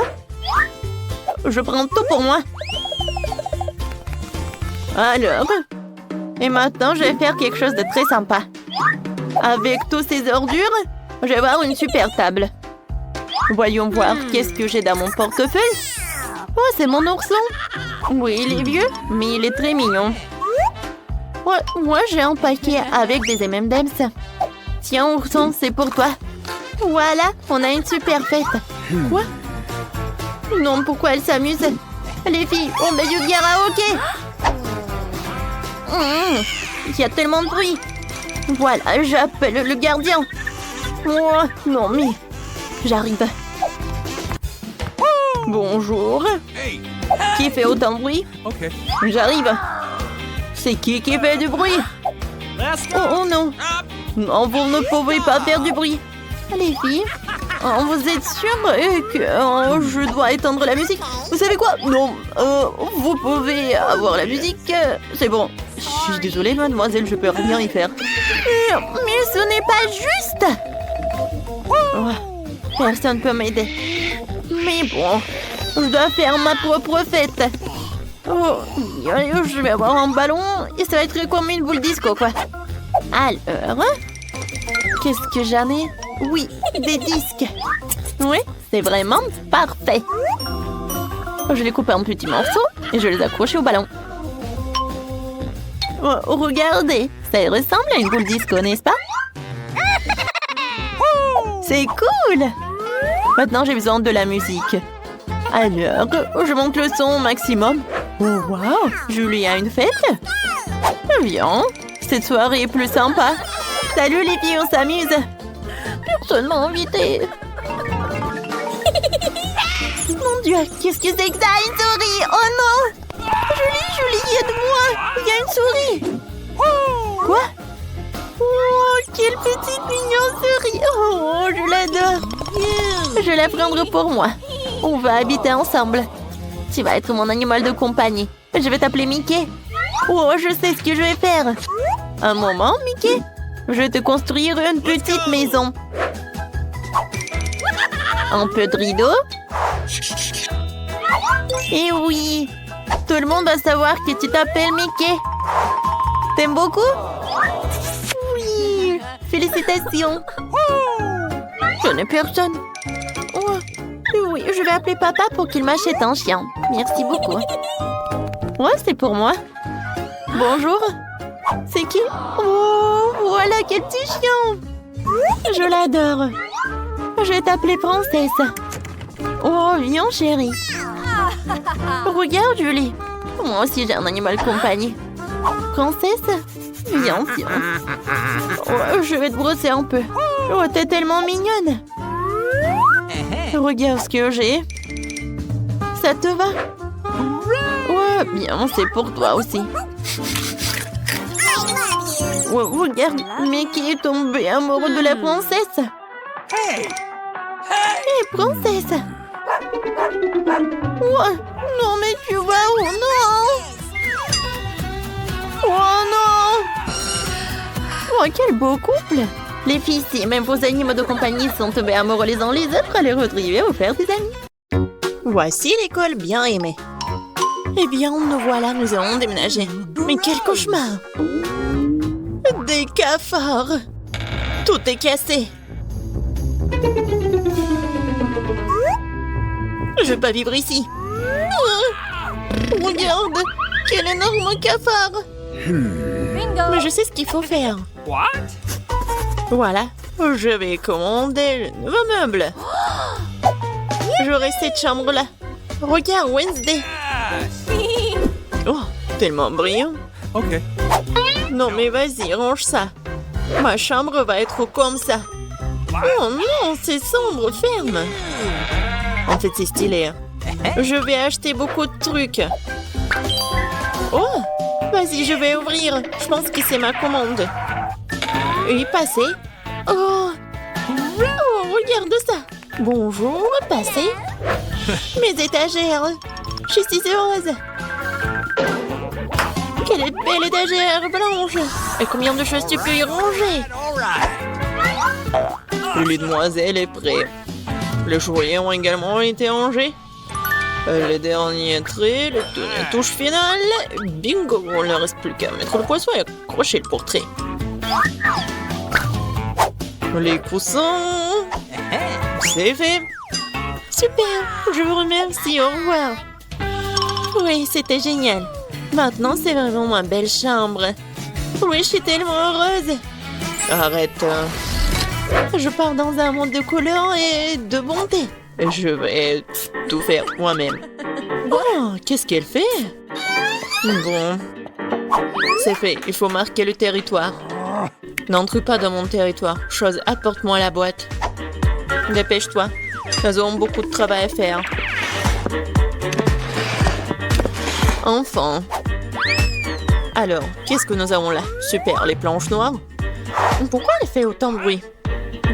Je prends tout pour moi. Alors, et maintenant, je vais faire quelque chose de très sympa. Avec tous ces ordures, je vais avoir une super table. Voyons voir qu'est-ce que j'ai dans mon portefeuille. Oh, c'est mon ourson. Oui, il est vieux, mais il est très mignon. Ouais, moi, j'ai un paquet avec des M&M's. Tiens, ourson, c'est pour toi. Voilà, on a une super fête. Quoi? Non, pourquoi elle s'amuse? Les filles, on met du karaoké. Il y a tellement de bruit. Voilà, j'appelle le gardien. Oh, non, mais... J'arrive. Bonjour. Hey. Qui fait autant de bruit? Okay. J'arrive. C'est qui fait du bruit? Last Oh, stop. oh non. Non, vous ne pouvez pas faire du bruit. Les filles, vous êtes sûres que je dois éteindre la musique? Vous savez quoi? Non, vous pouvez avoir la musique. C'est bon. Je suis désolée, mademoiselle, je peux rien y faire. Mais ce n'est pas juste. Oh, personne ne peut m'aider. Mais bon, je dois faire ma propre fête. Oh, je vais avoir un ballon et ça va être comme une boule disco, quoi. Alors, qu'est-ce que j'en ai? Oui, des disques. Oui, c'est vraiment parfait. Je les coupe en petits morceaux et je les accroche au ballon. Oh, regardez, ça ressemble à une boule disco, n'est-ce pas? C'est cool! Maintenant, j'ai besoin de la musique. Alors, je monte le son au maximum. Oh, wow! Julie a une fête? Viens, cette soirée est plus sympa. Salut les filles, on s'amuse. Personne m'a invité. Mon Dieu, qu'est-ce que c'est que ça, une souris? Oh non! Julie, aide-moi! Il y a une souris! Quoi? Oh, quelle petite mignonne souris! Oh, je l'adore! Je la prendrai pour moi. On va habiter ensemble. Tu vas être mon animal de compagnie. Je vais t'appeler Mickey. Oh, je sais ce que je vais faire. Un moment, Mickey. Je vais te construire une petite maison. Un peu de rideau. Et oui, tout le monde va savoir que tu t'appelles Mickey. T'aimes beaucoup? Oui, félicitations. Je n'ai personne. Oh, oui, je vais appeler papa pour qu'il m'achète un chien. Merci beaucoup. Ouais, c'est pour moi. Bonjour. C'est qui? Oh, voilà quel petit chien. Je l'adore. Je vais t'appeler princesse. Oh, viens, chérie. Regarde, Julie. Moi aussi, j'ai un animal compagnie. Princesse? Viens, tiens. Oh, je vais te brosser un peu. Oh, t'es tellement mignonne. Regarde ce que j'ai. Ça te va? Ouais, bien, c'est pour toi aussi. Ouais, regarde, Mickey est tombé amoureux de la princesse. Hé, princesse! Ouais, non, mais tu vas où? Non! Oh non! Oh, quel beau couple! Les filles, si même vos animaux de compagnie sont tombés amoureux les uns les autres, allez retrouver vous faire des amis. Voici l'école bien aimée. Eh bien, nous voilà, nous allons déménager. Mais quel cauchemar! Des cafards! Tout est cassé! Je vais pas vivre ici. Regarde, quel énorme cafard. Mais je sais ce qu'il faut faire. What? Voilà, je vais commander le nouveau meuble. J'aurai cette chambre-là. Regarde, Wednesday. Oh, tellement brillant. Okay. Non, mais vas-y, range ça. Ma chambre va être comme ça. Oh non, c'est sombre, ferme. En fait, c'est stylé. Je vais acheter beaucoup de trucs. Oh, vas-y, je vais ouvrir. Je pense que c'est ma commande. Oui, passez. Oh, regarde ça. Bonjour, passez. Mes étagères. Je suis si heureuse. Quelle belle étagère blanche. Et combien de choses tu peux y ranger? Les demoiselles est prêt. Les jouets ont également été rangés. Les derniers traits, les touches finales. Bingo, il ne reste plus qu'à mettre le poisson et accrocher le portrait. Les coussins. C'est fait. Super, je vous remercie, au revoir. Oui, c'était génial. Maintenant, c'est vraiment ma belle chambre. Oui, je suis tellement heureuse. Arrête. Je pars dans un monde de couleurs et de bonté. Je vais tout faire moi-même. Oh, qu'est-ce qu'elle fait? Bon. C'est fait, il faut marquer le territoire. N'entre pas dans mon territoire. Chose, apporte-moi la boîte. Dépêche-toi. Nous avons beaucoup de travail à faire. Enfin. Alors, qu'est-ce que nous avons là? Super, les planches noires. Pourquoi elle fait autant de bruit?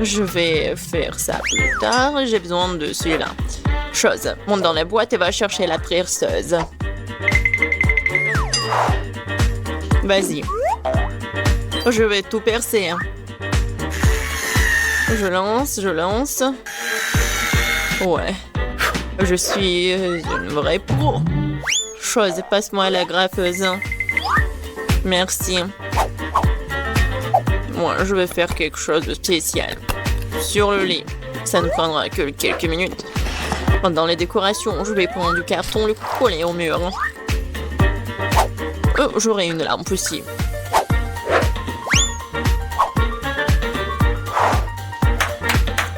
Je vais faire ça plus tard. J'ai besoin de celui-là. Chose, monte dans la boîte et va chercher la perceuse. Vas-y. Je vais tout percer. Je lance. Ouais. Je suis une vraie pro. Chose, passe-moi la graffeuse. Merci. Moi, je vais faire quelque chose de spécial. Sur le lit. Ça ne prendra que quelques minutes. Dans les décorations, je vais prendre du carton, le coller au mur. Oh, j'aurai une lampe aussi.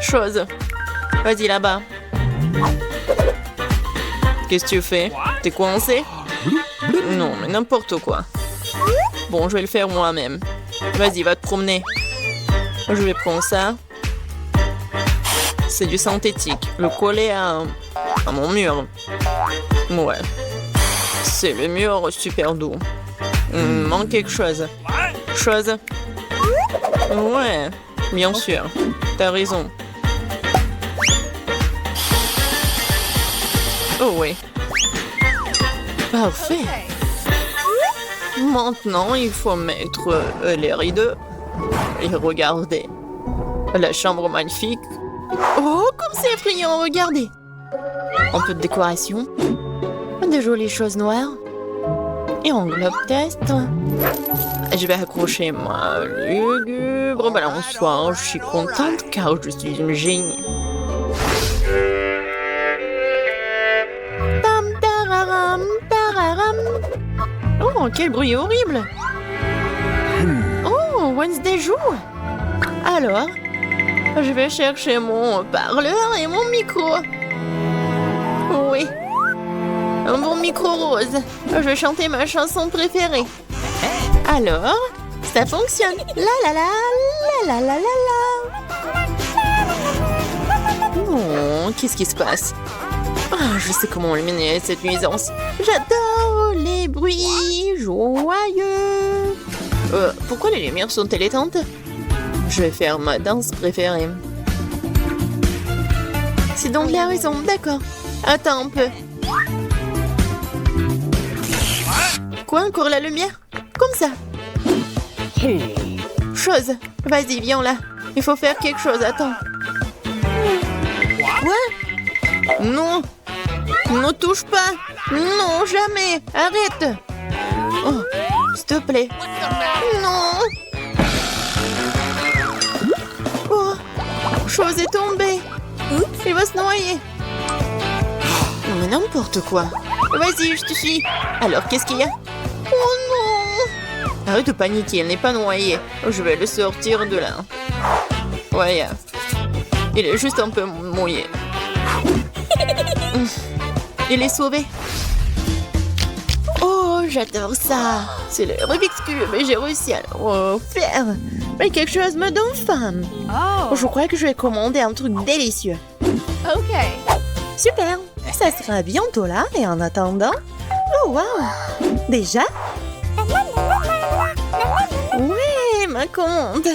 Chose. Vas-y là-bas. Qu'est-ce que tu fais? T'es coincé? Non, mais n'importe quoi. Bon, je vais le faire moi-même. Vas-y, va te promener. Je vais prendre ça. C'est du synthétique. Le coller à mon mur. Ouais. C'est le mur super doux. Il me manque quelque chose. Chose? Ouais, bien sûr. T'as raison. Oh oui. Parfait. Maintenant, il faut mettre les rideaux. Et regardez. La chambre magnifique. Oh, comme c'est effrayant, regardez. Un peu de décoration. De jolies choses noires. Et un globe test. Je vais accrocher ma lugubre balançoire. Je suis contente car je suis une génie. Tam tararam, tararam. Oh, quel bruit horrible. Oh, Wednesday joue. Alors, je vais chercher mon parleur et mon micro. Oui. Un bon micro rose. Je vais chanter ma chanson préférée. Alors, ça fonctionne. La la la, la la la la la. Oh, qu'est-ce qui se passe? Ah, je sais comment éliminer cette nuisance. J'adore les bruits joyeux. Pourquoi les lumières sont-elles éteintes? Je vais faire ma danse préférée. C'est donc la raison, d'accord. Attends un peu. Quoi, encore la lumière? Comme ça. Chose. Vas-y, viens là. Il faut faire quelque chose, attends. Quoi? Non. Ne touche pas. Non, jamais. Arrête. Oh, s'il te plaît. Non. Oh, chose est tombée. Il va se noyer. Mais n'importe quoi. Vas-y, je te suis. Alors, qu'est-ce qu'il y a? Oh non! Arrête de paniquer, elle n'est pas noyée. Je vais le sortir de là. Ouais, il est juste un peu mouillé. Il est sauvé. Oh, j'adore ça. C'est le Rubik's Cube et j'ai réussi à le faire. Mais quelque chose me donne faim. Oh. Je crois que je vais commander un truc délicieux. Okay. Super. Ça sera bientôt là et en attendant... Oh, wow. Déjà? Oui, ma commande.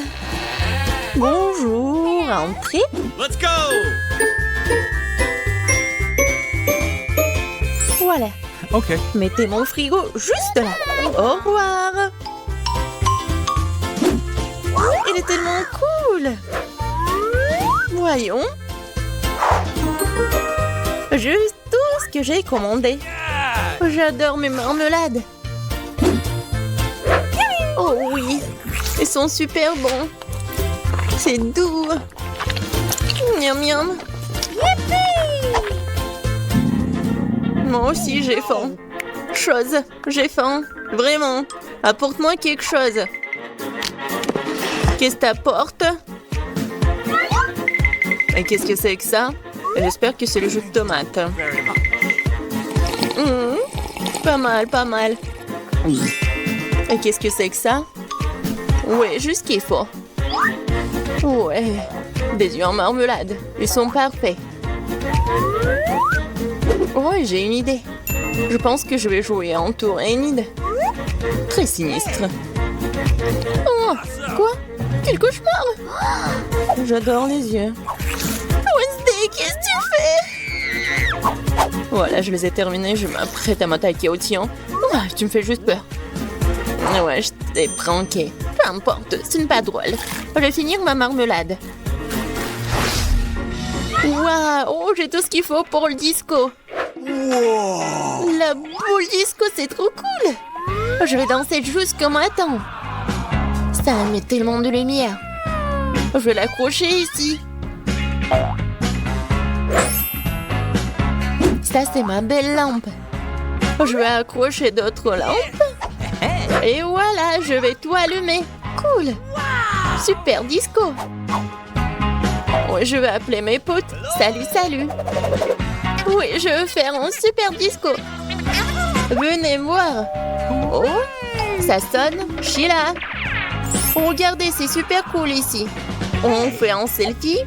Bonjour, entrez. Let's go! Voilà. Okay. Mettez mon frigo juste là. Au revoir. Il est tellement cool. Voyons. Juste tout ce que j'ai commandé. J'adore mes marmelades. Oh oui, ils sont super bons. C'est doux. Miam miam. Moi aussi j'ai faim. Chose, j'ai faim. Vraiment. Apporte-moi quelque chose. Qu'est-ce que t'apportes? Et qu'est-ce que c'est que ça? J'espère que c'est le jus de tomate. Pas mal, pas mal. Et qu'est-ce que c'est que ça? Ouais, juste ce qu'il faut. Ouais, des œufs en marmelade. Ils sont parfaits. Ouais, j'ai une idée. Je pense que je vais jouer en tour Enid. Très sinistre. Oh, quoi? Quel cauchemar! J'adore les yeux. Wednesday, qu'est-ce que tu fais? Voilà, je les ai terminés. Je m'apprête à m'attaquer au tien. Ah, tu me fais juste peur. Ouais, je t'ai pranké. Peu importe, c'est pas drôle. Je vais finir ma marmelade. Waouh, oh, j'ai tout ce qu'il faut pour le disco. La boule disco, c'est trop cool. Je vais danser jusqu'au matin. Ça met tellement de lumière. Je vais l'accrocher ici. Ça, c'est ma belle lampe. Je vais accrocher d'autres lampes. Et voilà, je vais tout allumer. Cool. Super disco. Oui, je vais appeler mes potes. Salut, salut. Oui, je veux faire un super disco. Venez voir. Oh, ça sonne. Sheila. Regardez, c'est super cool ici. On fait un selfie.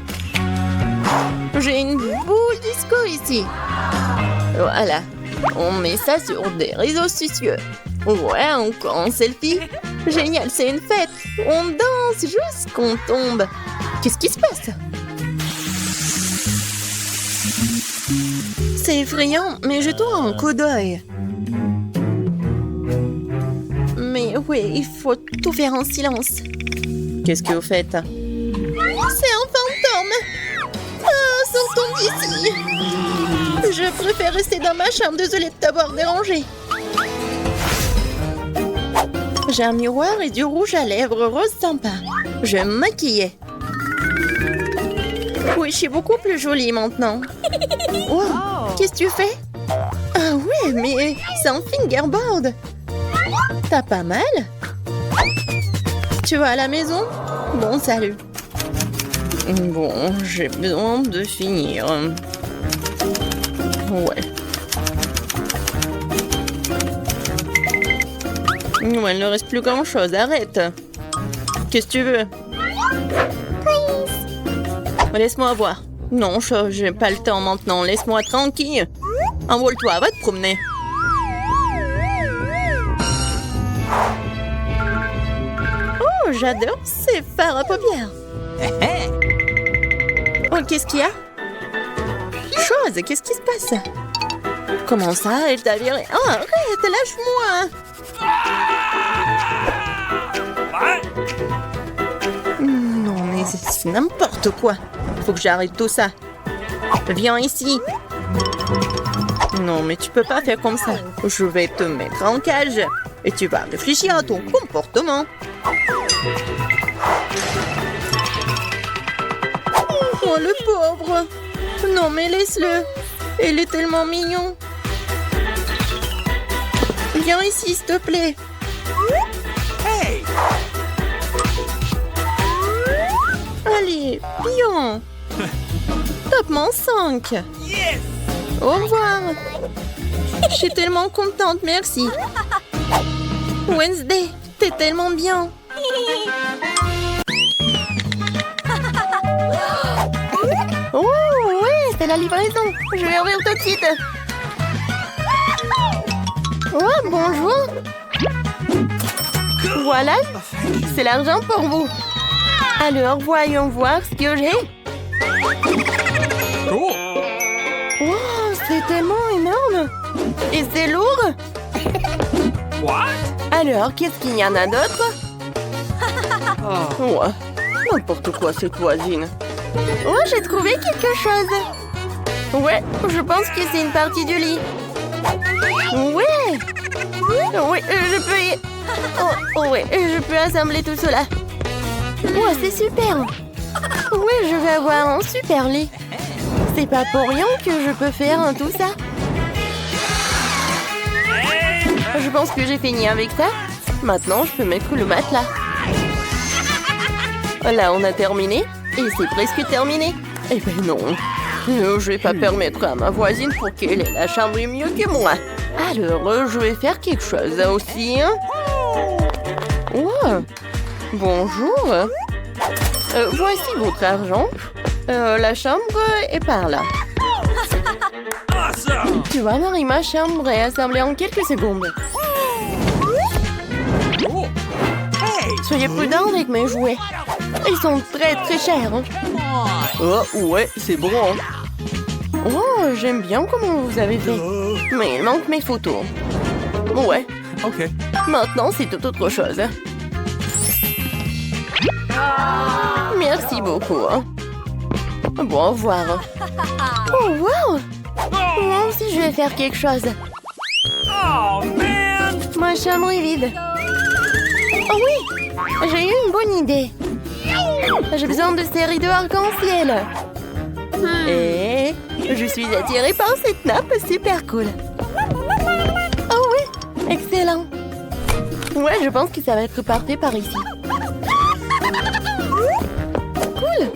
J'ai une boule disco ici. Voilà. On met ça sur des réseaux sociaux. Ouais, encore un selfie. Génial, c'est une fête. On danse jusqu'on tombe. Qu'est-ce qui se passe? C'est effrayant, mais jetons un coup d'œil. Mais oui, il faut tout faire en silence. Qu'est-ce que vous faites? C'est un fantôme! Ah, sortons d'ici! Je préfère rester dans ma chambre, désolée de t'avoir dérangé. J'ai un miroir et du rouge à lèvres rose sympa. Je vais me maquiller. Oui, je suis beaucoup plus jolie maintenant. Wow, qu'est-ce que tu fais? Ah ouais, mais c'est un fingerboard. T'as pas mal? Tu vas à la maison? Bon, salut. Bon, j'ai besoin de finir. Ouais. Ouais, il ne reste plus grand-chose, arrête. Qu'est-ce que tu veux? Laisse-moi voir. Non, j'ai pas le temps maintenant. Laisse-moi tranquille. Envole-toi, va te promener. Oh, j'adore ces fards à paupières. Oh, qu'est-ce qu'il y a? Chose, qu'est-ce qui se passe? Comment ça? Elle t'a viré? Oh, arrête, lâche-moi! Non, mais c'est n'importe quoi. Faut que j'arrête tout ça. Viens ici. Non, mais tu peux pas faire comme ça. Je vais te mettre en cage et tu vas réfléchir à ton comportement. Oh, le pauvre. Non, mais laisse-le. Il est tellement mignon. Viens ici, s'il te plaît. Hey! Allez, bien. Top-moi 5. Yes! Au revoir. Je suis tellement contente, merci. Wednesday, t'es tellement bien. Oh, ouais, c'est la livraison. Je vais ouvrir tout de suite. Oh, bonjour. Voilà, c'est l'argent pour vous. Alors, voyons voir ce que j'ai. Cool! Wow, c'est tellement énorme. Et c'est lourd. What? Alors, qu'est-ce qu'il y en a d'autre? Ouais, n'importe quoi cette voisine. Oh, j'ai trouvé quelque chose. Ouais, je pense que c'est une partie du lit. Ouais. Oui, je peux y... Oh, ouais, je peux assembler tout cela. Ouais, c'est super. Oui, je vais avoir un super lit. C'est pas pour rien que je peux faire tout ça. Je pense que j'ai fini avec ça. Maintenant, je peux mettre le matelas. Là, on a terminé. Et c'est presque terminé. Eh ben non. Je vais pas permettre à ma voisine pour qu'elle ait la chambre mieux que moi. Alors, je vais faire quelque chose aussi. Hein? Wow. Bonjour. Voici votre argent. La chambre est par là. Awesome! Tu vois, Marie, ma chambre est assemblée en quelques secondes. Cool! Hey! Soyez prudents avec mes jouets. Ils sont très très chers. Hein. Oh, ouais, c'est bon. Hein. Oh, j'aime bien comment vous avez fait. Mais il manque mes photos. Ouais, Okay. maintenant c'est tout autre chose. Merci beaucoup. Hein. Bon, au revoir. Oh, wow! Moi aussi, je vais faire quelque chose. Oh, man! Ma chambre est vide. Oh oui! J'ai eu une bonne idée. J'ai besoin de ces rideaux arc-en-ciel. Et je suis attirée par cette nappe super cool. Oh oui! Excellent! Ouais, je pense que ça va être parfait par ici. Cool!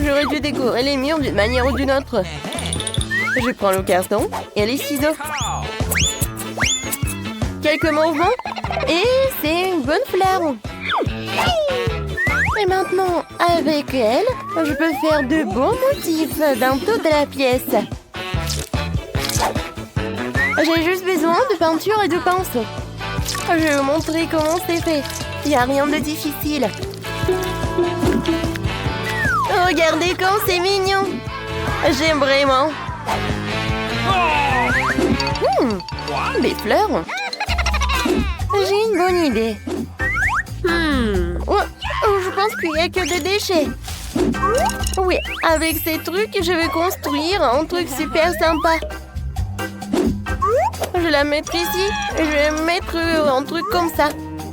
J'aurais dû décorer les murs d'une manière ou d'une autre. Je prends le carton et les ciseaux. quelques mouvements et c'est une bonne fleur. Et maintenant, avec elle, je peux faire de beaux motifs dans toute la pièce. J'ai juste besoin de peinture et de pinceau. Je vais vous montrer comment c'est fait. Il n'y a rien de difficile. Regardez comme c'est mignon. J'aime vraiment. Des fleurs. J'ai une bonne idée. Je pense qu'il n'y a que des déchets. Oui, avec ces trucs, je vais construire un truc super sympa. Je la mettre ici. Je vais mettre un truc comme ça.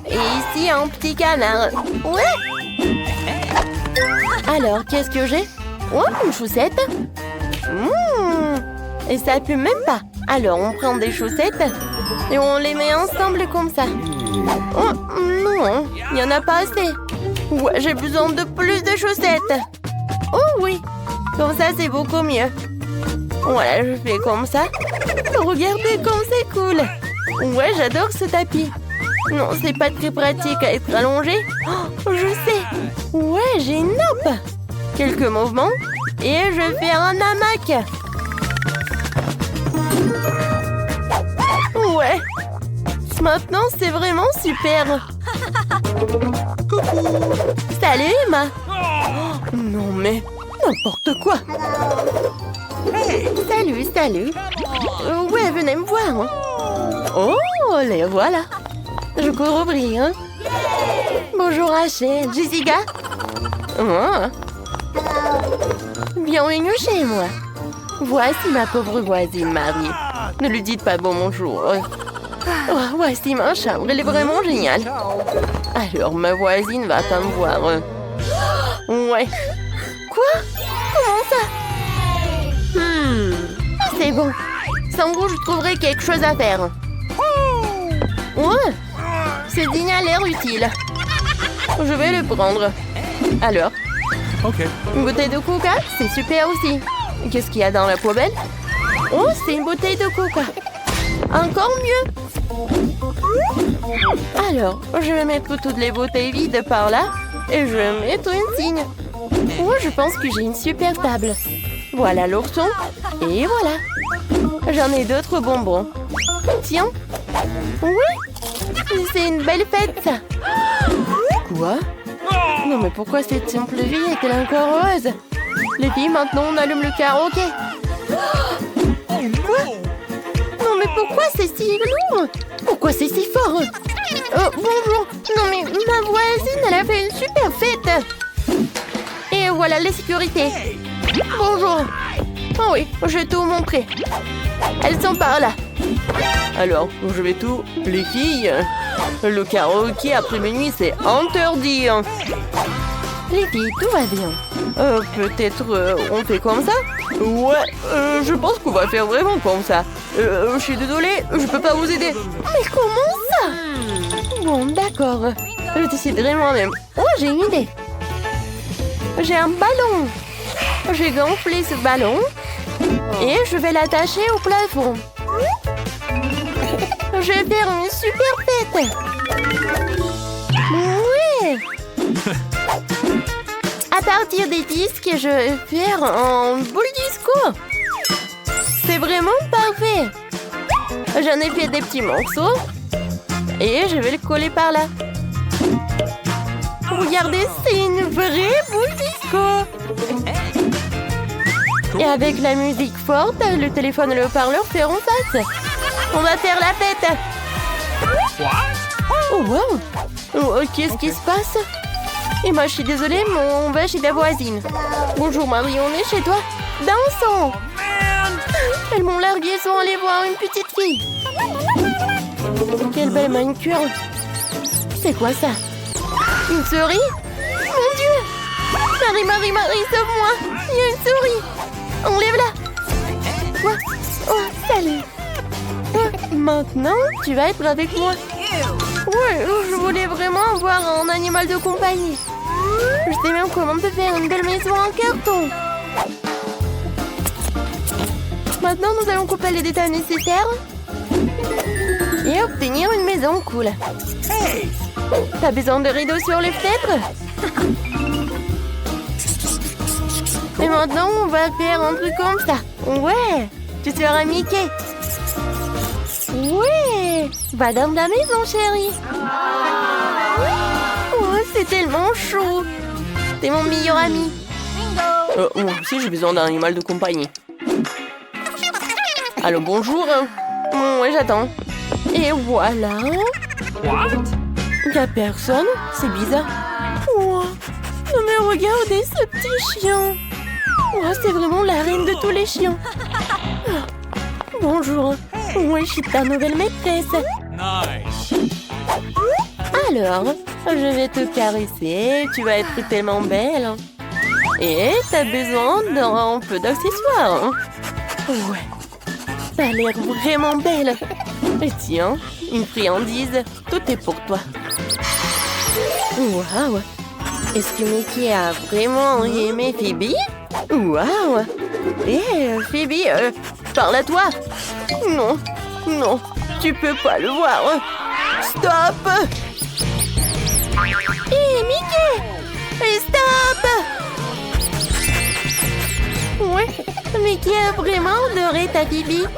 Et ici, un petit canard. Ouais. Alors, qu'est-ce que j'ai? Oh, une chaussette. Et ça pue même pas. Alors, on prend des chaussettes et on les met ensemble comme ça. Oh, non, il n'y en a pas assez. Ouais, j'ai besoin de plus de chaussettes. Oh oui, comme ça, c'est beaucoup mieux. Voilà, je fais comme ça. Regardez comme c'est cool. Ouais, j'adore ce tapis. Non, c'est pas très pratique à être allongé. Oh, je sais. Ouais, j'ai une nappe. Quelques mouvements et je fais un hamac. Ouais. Maintenant, c'est vraiment super. Salut, Emma. Oh, non, mais n'importe quoi. Salut, salut. Ouais, venez me voir. Oh, les voilà. Je cours ouvrir. Bonjour, Rachel. Jessica. Oh. Bienvenue chez moi. Voici ma pauvre voisine Marie. Ne lui dites pas bonjour. Oh, voici ma chambre, elle est vraiment géniale. Alors, ma voisine va pas me voir. Ouais. Quoi? Comment ça? C'est bon. Sans vous, je trouverai quelque chose à faire. Ouais. Ce dîner a l'air utile. Je vais le prendre. Alors? Ok. Une bouteille de coca, c'est super aussi. Qu'est-ce qu'il y a dans la poubelle? Oh, c'est une bouteille de coca. Encore mieux. Alors, je vais mettre toutes les bouteilles vides par là et je vais mettre une signe. Oh, je pense que j'ai une super table. Voilà l'ourson et voilà. J'en ai d'autres bonbons. Tiens. Oui, c'est une belle fête ça. Quoi? Non mais pourquoi cette simple vie est-elle encore heureuse? Les filles, maintenant on allume le karaoké. Quoi? Non mais pourquoi c'est si lourd? Pourquoi c'est si fort? Bonjour. Non mais ma voisine, elle a fait une super fête. Et voilà les sécurités. Bonjour. Oh oui, je vais tout vous montrer. Elles sont par là. Alors, je vais tout... Les filles, le karaoké après minuit, c'est interdit. Les filles, tout va bien. Peut-être on fait comme ça? Ouais, je pense qu'on va faire vraiment comme ça. Je suis désolée, je peux pas vous aider. Mais comment ça? Bon, d'accord. Je déciderai moi-même. Oh, j'ai une idée. J'ai un ballon. J'ai gonflé ce ballon et je vais l'attacher au plafond. Je vais faire une super fête. Oui. À partir des disques, je vais faire un boule disco. C'est vraiment parfait. J'en ai fait des petits morceaux et je vais le coller par là. Regardez, c'est une vraie boule disco. Et avec la musique forte, le téléphone et le haut-parleur feront face. On va faire la fête. Oh wow. Oh, qu'est-ce qui se passe? Et moi, je suis désolée, mais on va chez la voisine. Bonjour Marie, on est chez toi. Dansons. Elles m'ont largué, elles sont allées voir une petite fille. Quelle belle manicure. C'est quoi ça? Une souris? Mon Dieu! Marie, sauve-moi! Il y a une souris! Enlève-la! Quoi? Oh, salut! Maintenant, tu vas être avec moi. Ouais, je voulais vraiment avoir un animal de compagnie. Je sais même comment on peut faire une belle maison en carton. Maintenant, nous allons couper les détails nécessaires. Et et obtenir une maison cool. Hey! T'as besoin de rideaux sur les fenêtres? Et maintenant, on va faire un truc comme ça. Ouais, tu seras Mickey. Ouais, va dans la maison, chérie. Oh, c'est tellement chaud. T'es mon meilleur ami. Moi aussi, j'ai besoin d'un animal de compagnie. Allô, bonjour. Ouais, j'attends. Et voilà. What? Y'a personne? C'est bizarre. Oh, non mais regardez ce petit chien. Oh, c'est vraiment la reine de tous les chiens. Ah, bonjour. Ouais, je suis ta nouvelle maîtresse. Nice. Alors, je vais te caresser. Tu vas être tellement belle. Et t'as besoin d'un peu d'accessoires. Ouais. T'as l'air vraiment belle. Et tiens, une friandise. Tout est pour toi. Waouh! Est-ce que Mickey a vraiment aimé Phoebe? Waouh! Hé, Phoebe, parle à toi! Non, non, tu peux pas le voir! Stop! Hé, Mickey! Stop! Ouais, Mickey a vraiment adoré ta Phoebe.